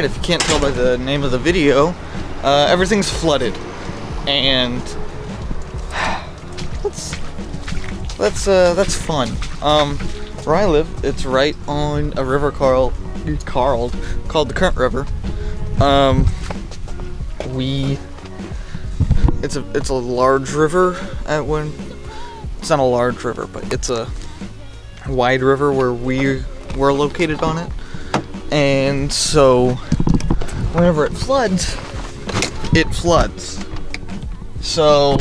Alright, if you can't tell by the name of the video, everything's flooded. And that's fun. Where I live, it's right on a river called the Current River. It's a large river it's not a large river, but it's a wide river where we're located on it. And so whenever it floods, it floods. So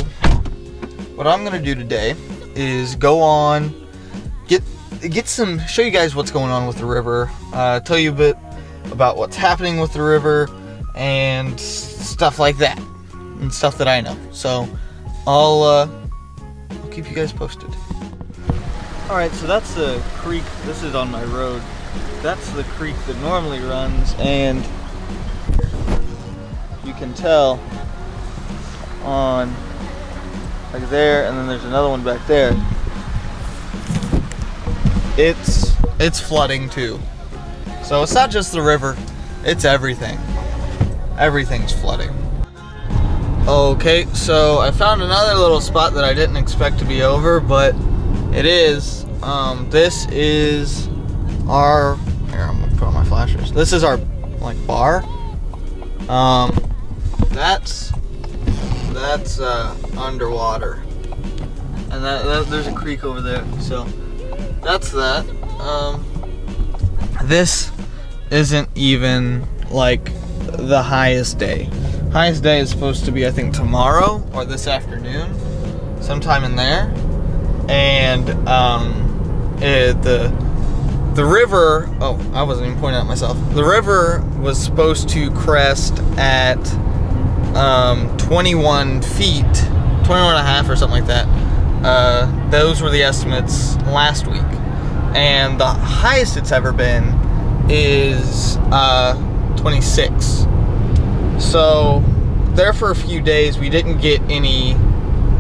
what I'm gonna do today is go on, show you guys what's going on with the river, tell you a bit about what's happening with the river and stuff like that, and stuff that I know. So I'll keep you guys posted. Alright, so that's the creek. This is on my road. That's the creek that normally runs, and you can tell on like there, and then there's another one back there. It's flooding too. So it's not just the river, it's everything. Everything's flooding. Okay, so I found another little spot that I didn't expect to be over, but it is. This is our, here, I'm gonna put on my flashers. This is our like bar. That's underwater, and there's a creek over there. So that's that. This isn't even like the highest day. Highest day is supposed to be, I think, tomorrow or this afternoon, sometime in there. And the river, oh, I wasn't even pointing out myself. The river was supposed to crest at 21 feet, 21 and a half or something like that. Those were the estimates last week. And the highest it's ever been is 26. So there for a few days we didn't get any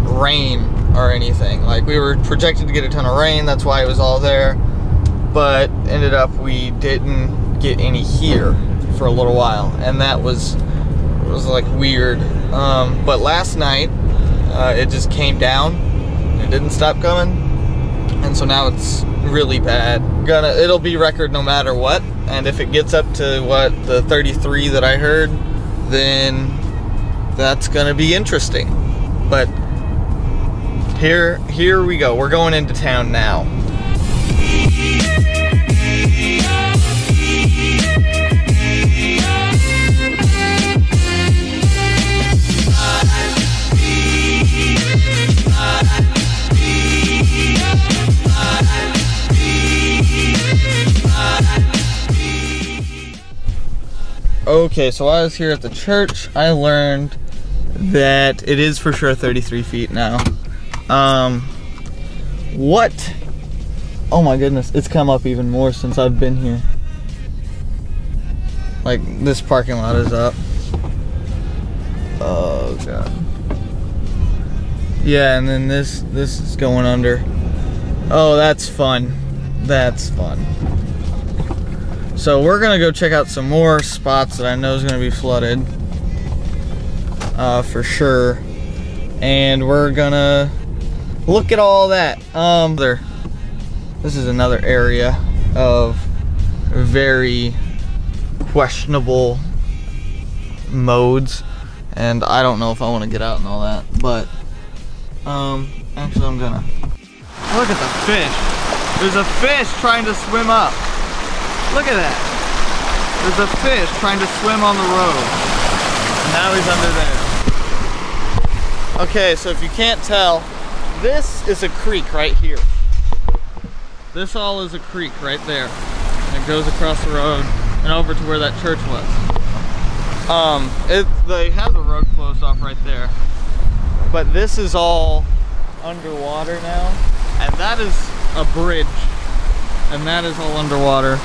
rain or anything. Like, we were projected to get a ton of rain, that's why it was all there, but ended up we didn't get any here for a little while, and that was like weird. But last night it just came down, it didn't stop coming, and so now it's really bad. It'll be record no matter what, and if it gets up to what, the 33 that I heard, then that's gonna be interesting. But here we go. We're going into town now. Okay, so while I was here at the church, I learned that it is for sure 33 feet now. What? Oh my goodness, it's come up even more since I've been here. Like, this parking lot is up. Oh god. Yeah, and then this is going under. Oh, that's fun. That's fun. So we're gonna go check out some more spots that I know is gonna be flooded, for sure, and we're gonna look at all that. This is another area of very questionable modes, and I don't know if I want to get out and all that, but actually I'm gonna. Look at the fish. There's a fish trying to swim up. Look at that. There's a fish trying to swim on the road. And now he's under there. Okay, so if you can't tell, this is a creek right here. This all is a creek right there. And it goes across the road and over to where that church was. They have the road closed off right there. But this is all underwater now. And that is a bridge. And that is all underwater.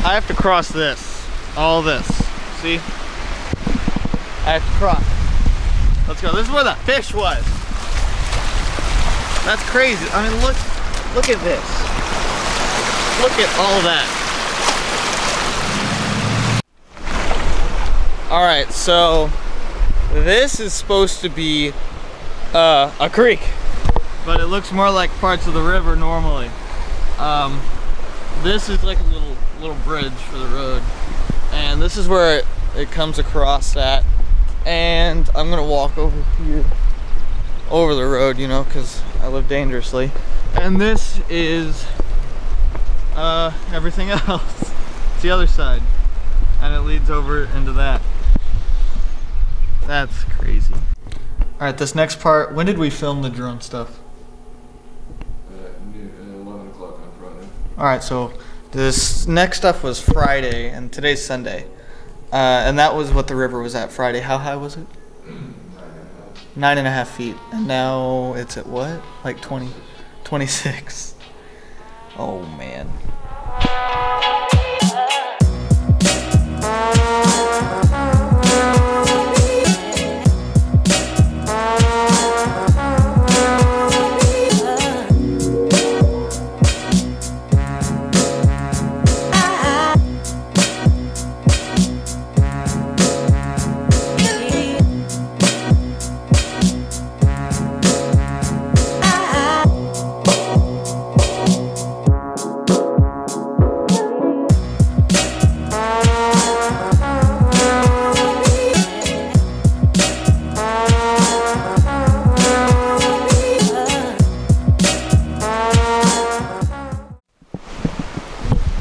I have to cross this, all this. See? I have to cross. Let's go. This is where the fish was. That's crazy. I mean, look at this. Look at all that. All right, so this is supposed to be a creek, but it looks more like parts of the river normally. This is like a little bridge for the road, and this is where it comes across at. And I'm gonna walk over here, over the road, you know, because I live dangerously. And this is everything else. It's the other side, and it leads over into that. That's crazy. All right, this next part, when did we film the drone stuff? 11 o'clock on Friday. All right, so this next stuff was Friday, and today's Sunday. And that was what the river was at Friday. How high was it? 9.5 feet. And now it's at what? Like 20, 26. Oh, man.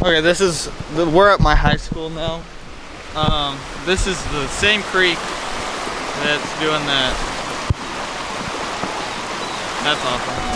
Okay, we're at my high school now. This is the same creek that's doing that. That's awesome.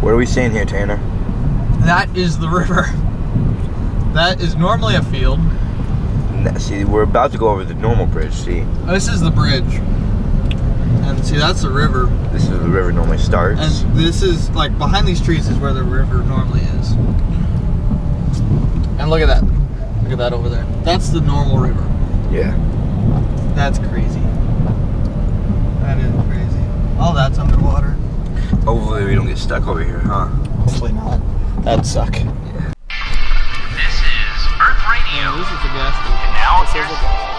What are we seeing here, Tanner? That is the river. That is normally a field. See, we're about to go over the normal bridge, see? This is the bridge. And see, that's the river. This is where the river normally starts. And this is, like, behind these trees is where the river normally is. And look at that. Look at that over there. That's the normal river. Yeah. That's crazy. That is crazy. All that's underwater. Hopefully we don't get stuck over here, huh? Hopefully not. That'd suck. This is Earth Radio. Oh, this is the gas station. And now here's